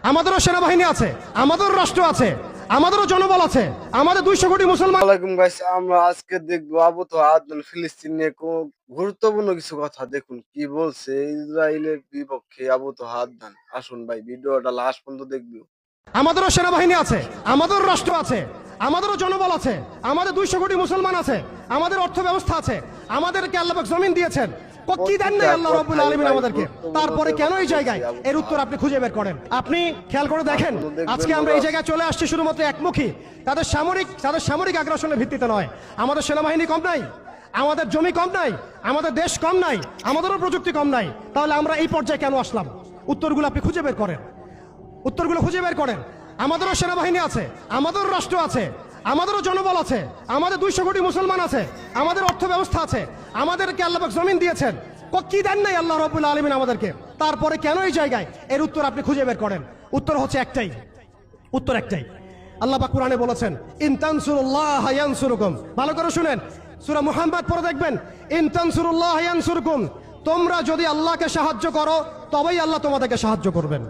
আমাদেরও সেনাবাহিনী আছে, আমাদেরও রাষ্ট্র আছে, আমাদেরও জনবল আছে, আমাদের 200 কোটি মুসলমান। ওয়ালাইকুম গাইস, আমরা আজকে দেখবো আবু আদনান ফিলিস্তিন নিয়ে গুরুত্বপূর্ণ কিছু কথা। দেখুন কি বলছে ইসরায়েলের বিপক্ষে আবু আদনান। আসুন ভাই, ভিডিওটা লাস্ট পর্যন্ত দেখবো। আমাদেরও সেনাবাহিনী আছে, আমাদেরও রাষ্ট্র আছে, আমাদেরও জনবল আছে, আমাদের 200 কোটি মুসলমান আছে, আমাদের অর্থ ব্যবস্থা আছে, আমাদেরকে আল্লাহ পাক জমিন দিয়েছেন। কি দেন নাই আল্লাহ রাব্বুল আলামিন আমাদেরকে? তারপরে কেন এই জায়গায়? এর উত্তর আপনি খুঁজে বের করেন। আপনি খেয়াল করে দেখেন, আজকে আমরা এই জায়গায় চলে আসছি শুধুমাত্র একমুখী, তাদের সামরিক আগ্রাসনের ভিত্তিতে নয়। আমাদের সেনাবাহিনী কম নাই, আমাদের জমি কম নাই, আমাদের দেশ কম নাই, আমাদেরও প্রযুক্তি কম নাই। তাহলে আমরা এই পর্যায়ে কেন আসলাম? উত্তরগুলো আপনি খুঁজে বের করেন, উত্তরগুলো খুঁজে বের করেন। আমাদেরও সেনাবাহিনী আছে, আমাদেরও রাষ্ট্র আছে, আমাদেরও জনবল আছে, আমাদের 200 কোটি মুসলমান আছে, আমাদের অর্থ ব্যবস্থা আছে, আমাদেরকে আল্লাহ পাক জমিন দিয়েছেন। কি দেন নাই আল্লাহ রাব্বুল আলামিন আমাদেরকে? তারপরে কেন এই জায়গায়? এর উত্তর আপনি খুঁজে বের করেন। উত্তর হচ্ছে একটাই, উত্তর একটাই। আল্লাহ পাক কোরআনে বলেছেন, ইন তানসুরুল্লাহ ইয়ানসুরকুম। ভালো করে শুনেন, সূরা মুহাম্মদ পড়ে দেখবেন, ইন তানসুরুল্লাহ ইয়ানসুরকুম। তোমরা যদি আল্লাহকে সাহায্য করো তবেই আল্লাহ তোমাদেরকে সাহায্য করবেন।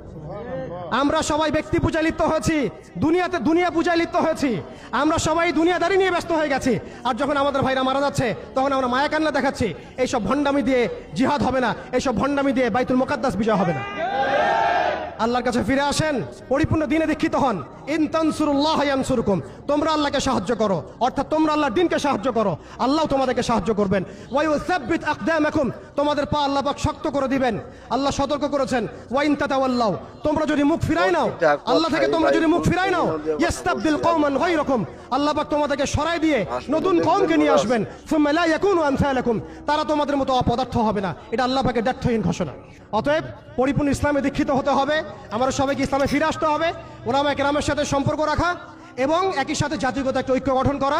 আমরা সবাই ব্যক্তি পূজায় লিপ্ত হয়েছি, দুনিয়া পূজায় লিপ্ত হয়েছি, আমরা সবাই দুনিয়াদারি নিয়ে ব্যস্ত হয়ে গেছি। আর যখন আমাদের ভাইরা মারা যাচ্ছে তখন আমরা মায়া কান্না দেখাচ্ছি। এইসব ভণ্ডামি দিয়ে জিহাদ হবে না, এইসব ভণ্ডামি দিয়ে বাইতুল মুকাদ্দাস বিজয় হবে না। আল্লাহর কাছে ফিরে আসেন, পরিপূর্ণ দ্বীনে দীক্ষিত হন। ইন তানসুরুল্লাহ ইয়ানসুরকুম। তোমরা আল্লাহকে সাহায্য করো, অর্থাৎ তোমরা আল্লাহর দ্বীনকে সাহায্য করো, আল্লাহ তোমাদেরকে সাহায্য করবেন। ওয়া ইউসাব্বিত আকদামাকুম। তোমাদের পা আল্লাহ পাক শক্ত করে দিবেন। আল্লাহ সতর্ক করেছেন, ওয়া ইন তাতাওয়াল্লাউ। তোমরা যদি মুখ ফিরাই নাও আল্লাহ থেকে, তোমরা যদি মুখ ফিরাই নাও, ইস্তাবদিল কওমান গায়রাকুম। আল্লাহ পাক তোমাদেরকে সরাই দিয়ে নতুন কওমকে নিয়ে আসবেন। সুম্মা লা ইয়াকুনু আমসালাকুম। তারা তোমাদের মতো অপদার্থ হবে না। এটা আল্লাহ পাকের দ্ব্যর্থহীন ঘোষণা। অতএব পরিপূর্ণ ইসলামে দীক্ষিত হতে হবে, আমরা সবাইকে ইসলামে ফিরে আসতে হবে, ওলামায়ে কেরামের সাথে সম্পর্ক রাখা এবং একই সাথে জাতিগত একটা ঐক্য গঠন করা।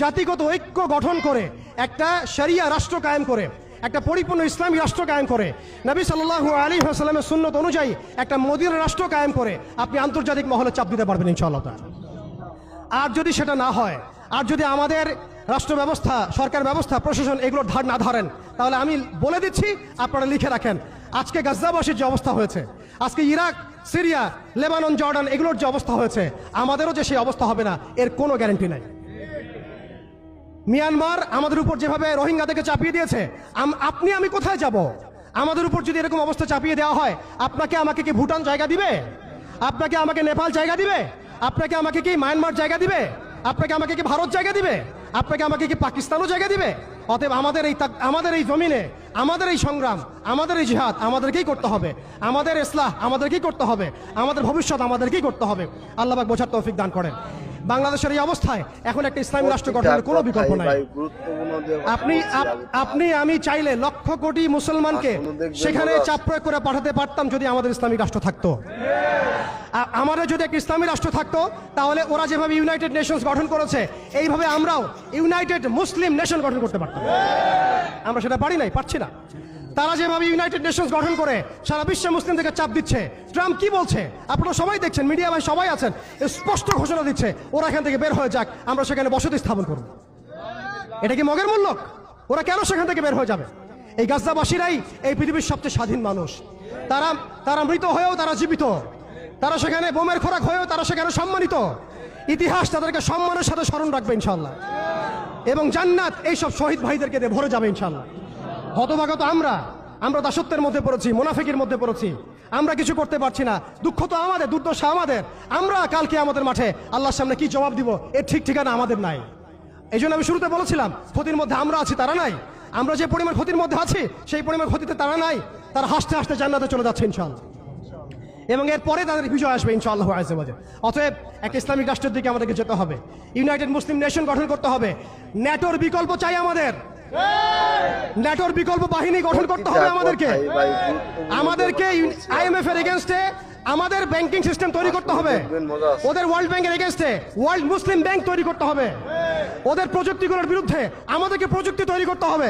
জাতিগত ঐক্য গঠন করে একটা শরিয়া রাষ্ট্র কায়েম করে, একটা পরিপূর্ণ ইসলামী রাষ্ট্র কায়েম করে, নবী সাল্লাল্লাহু আলাইহি ওয়াসাল্লামের সুন্নত অনুযায়ী একটা মদিনা রাষ্ট্র কায়েম করে আপনি আন্তর্জাতিক মহলে চাপ দিতে পারবেন ইনশাআল্লাহ। আর যদি সেটা না হয়, আর যদি আমাদের রাষ্ট্র ব্যবস্থা, সরকার ব্যবস্থা, প্রশাসন এগুলোর ধার না ধরেন, তাহলে আমি বলে দিচ্ছি, আপনারা লিখে রাখেন, আজকে গাজ্জাবাসীর যে অবস্থা হয়েছে, আজকে ইরাক, সিরিয়া, লেবানন, জর্ডান এগুলোর যে অবস্থা হয়েছে, আমাদেরও যে সেই অবস্থা হবে না এর কোনো গ্যারান্টি নাই। মিয়ানমার আমাদের উপর যেভাবে রোহিঙ্গাদেরকে চাপিয়ে দিয়েছে, আপনি আমি কোথায় যাব? আমাদের উপর যদি এরকম অবস্থা চাপিয়ে দেওয়া হয়, আপনাকে আমাকে কি ভুটান জায়গা দিবে? আপনাকে আমাকে নেপাল জায়গা দিবে? আপনাকে আমাকে কি মায়ানমার জায়গা দিবে? আপনাকে আমাকে কি ভারত জায়গা দিবে? আপনাকে আমাকে কি পাকিস্তানও জায়গা দিবে? অতএব আমাদের এই জমিনে, আমাদের এই সংগ্রাম, আমাদের এই জিহাদ আমাদেরকেই করতে হবে, আমাদের ইসলাহ আমাদেরকেই করতে হবে, আমাদের ভবিষ্যৎ আমাদেরকেই করতে হবে। আল্লাহ পাক বোঝার তৌফিক দান করেন। বাংলাদেশের এই অবস্থায় এখন একটা ইসলামী রাষ্ট্র গঠনের কোনো বিকল্প নাই। আপনি আমি চাইলে লক্ষ কোটি মুসলমানকে সেখানে চাপ প্রয়োগ করে পাঠাতে পারতাম যদি আমাদের ইসলামী রাষ্ট্র থাকতো। আমাদের যদি একটা ইসলামী রাষ্ট্র থাকতো তাহলে ওরা যেভাবে ইউনাইটেড নেশনস গঠন করেছে এইভাবে আমরাও ইউনাইটেড মুসলিম নেশন গঠন করতে পারতাম। আমরা সেটা পারি নাই, পারছি না। তারা যেভাবে ইউনাইটেড নেশনস গঠন করে সারা বিশ্বে মুসলিমদেরকে চাপ দিচ্ছে, ট্রাম্প কি বলছে আপনারা সবাই দেখছেন, মিডিয়া ভাই সবাই আছেন, স্পষ্ট ঘোষণা দিচ্ছে ওরা এখান থেকে বের হয়ে যাক, আমরা সেখানে বসতি স্থাপন করব। এটা কি মগের মূল্য? ওরা কেন সেখান থেকে বের হয়ে যাবে? এই গাজ্জাবাসীরাই এই পৃথিবীর সবচেয়ে স্বাধীন মানুষ। তারা মৃত হয়েও তারা জীবিত, তারা সেখানে বোমের খোরাক হয়েও তারা সেখানে সম্মানিত। ইতিহাস তাদেরকে সম্মানের সাথে স্মরণ রাখবে ইনশাআল্লাহ, এবং জান্নাত এইসব শহীদ ভাইদেরকে দিয়ে ভরে যাবে ইনশাআল্লাহ। হতভাগত আমরা দাসত্বের মধ্যে পড়েছি, মুনাফিকের মধ্যে পড়েছি, আমরা কিছু করতে পারছি না। দুঃখ তো আমাদের, দুর্দশা আমাদের। আমরা কালকে আমাদের মাঠে আল্লাহর সামনে কি জবাব দিব এর ঠিক ঠিকানা আমাদের নাই। এই জন্য আমি শুরুতে বলেছিলাম ক্ষতির মধ্যে আমরা আছি, তারা নাই। আমরা যে পরিমাণ ক্ষতির মধ্যে আছি সেই পরিমাণ ক্ষতিতে তারা নাই। তারা হাসতে হাসতে জান্নাতে চলে যাচ্ছে ইনশাআল্লাহ, এবং এরপরে তাদের বিজয় আসবে ইনশাআল্লাহ আযজা ওয়া জাল। অতএব একটা ইসলামিক রাষ্ট্রের দিকে আমাদেরকে যেতে হবে, ইউনাইটেড মুসলিম নেশন গঠন করতে হবে। ন্যাটোর বিকল্প চাই আমাদের, ন্যাটোর বিকল্প বাহিনী গঠন করতে হবে আমাদেরকে আইএমএফ এর এগেইনস্টে আমাদের ব্যাংকিং সিস্টেম তৈরি করতে হবে, ওদের ওয়ার্ল্ড ব্যাংকের এগেইনস্টে ওয়ার্ল্ড মুসলিম ব্যাংক তৈরি করতে হবে, ওদের প্রযুক্তিগুলোর বিরুদ্ধে আমাদেরকে প্রযুক্তি তৈরি করতে হবে,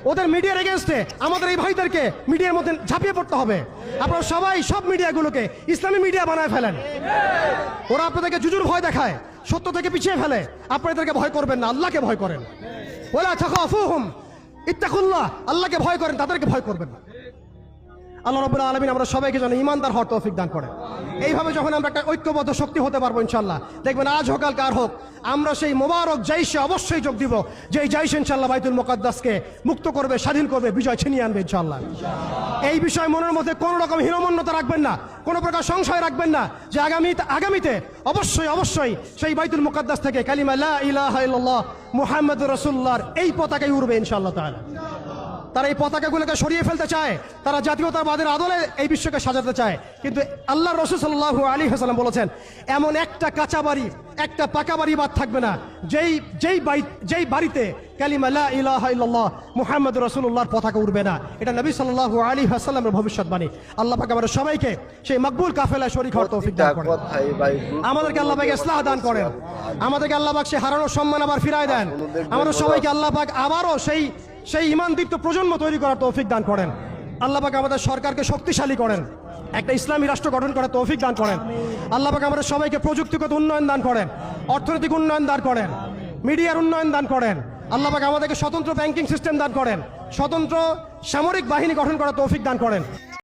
ওদের মিডিয়ার এগেইনস্টে আমাদের এই ভাইদেরকে মিডিয়ার মধ্যে ঝাঁপিয়ে পড়তে হবে। আপনারা সবাই সব মিডিয়াগুলোকে ইসলামী মিডিয়া বানায় ফেলেন। ওরা আপনাদেরকে জুজুর ভয় দেখায়, সত্য থেকে পিছিয়ে ফেলে। আপনাদেরকে ভয় করবেন না, আল্লাহকে ভয় করেন। ওয়ালা তাখাফুহুম ইত্তাকুল্লাহ, আল্লাহকে ভয় করেন, তাদেরকে ভয় করবেন না। আল্লাহ রাব্বুল আলামিন আমরা সবাইকে যেন ঈমানদার হওয়ার তৌফিক দান করে। এইভাবে যখন আমরা একটা ঐক্যবদ্ধ শক্তি হতে পারবো ইনশাআল্লাহ, দেখবেন আজ হোক আর কার হোক, আমরা সেই মোবারক জাইশে অবশ্যই যোগ দিব, যেই জাইশ ইনশাআল্লাহ বাইতুল মুকাদ্দাসকে মুক্ত করবে, স্বাধীন করবে, বিজয় ছিনিয়ে আনবে ইনশাআল্লাহ। এই বিষয়ে মনের মধ্যে কোনো রকম হীনমন্যতা রাখবেন না, কোনো প্রকার সংশয় রাখবেন না যে আগামীতে অবশ্যই সেই বাইতুল মুকাদ্দাস থেকে কালিমা লা ইলাহা ইল্লাল্লাহ মুহাম্মাদুর রাসূলুল্লাহর এই পতাকাই উড়বে ইনশাআল্লাহ তাআলা। তারা এই পতাকাগুলোকে সরিয়ে ফেলতে চায়, তারা জাতীয়তাবাদের আদলে এই বিশ্বকে সাজাতে চায়, কিন্তু আল্লাহর রাসূল সাল্লাল্লাহু আলাইহি ওয়াসাল্লাম বলেছেন এমন একটা কাঁচা বাড়ি, একটা পাকা বাড়ি বাদ থাকবে না যেই বাড়িতে কালিমা লা ইলাহা ইল্লাল্লাহ মুহাম্মাদুর রাসূলুল্লাহর পতাকা উড়বে না। এটা নবী সাল্লাল্লাহু আলাইহি ওয়াসাল্লামের ভবিষ্যৎবাণী। আল্লাহ পাক আমাদের সবাইকে সেই মকবুল কাফেলায় শরীক হওয়ার তৌফিক দান করেন। আমাদেরকে আল্লাহ পাক ইসলাহ দান করেন, আমাদেরকে আল্লাহ পাক সেই হারানো সম্মান আবার ফিরায় দেন। আমাদের সবাইকে আল্লাহ পাক আবারও সেই ঈমানদীপ্ত প্রজন্ম তৈরি করার তৌফিক দান করেন। আল্লাহ পাক আমাদের সরকারকে শক্তিশালী করেন, একটা ইসলামী রাষ্ট্র গঠন করার তৌফিক দান করেন। আল্লাহ পাক আমাদের সবাইকে প্রযুক্তিগত উন্নয়ন দান করেন, অর্থনৈতিক উন্নয়ন দান করেন, মিডিয়ার উন্নয়ন দান করেন। আল্লাহ পাক আমাদেরকে স্বতন্ত্র ব্যাংকিং সিস্টেম দান করেন, স্বতন্ত্র সামরিক বাহিনী গঠন করার তৌফিক দান করেন।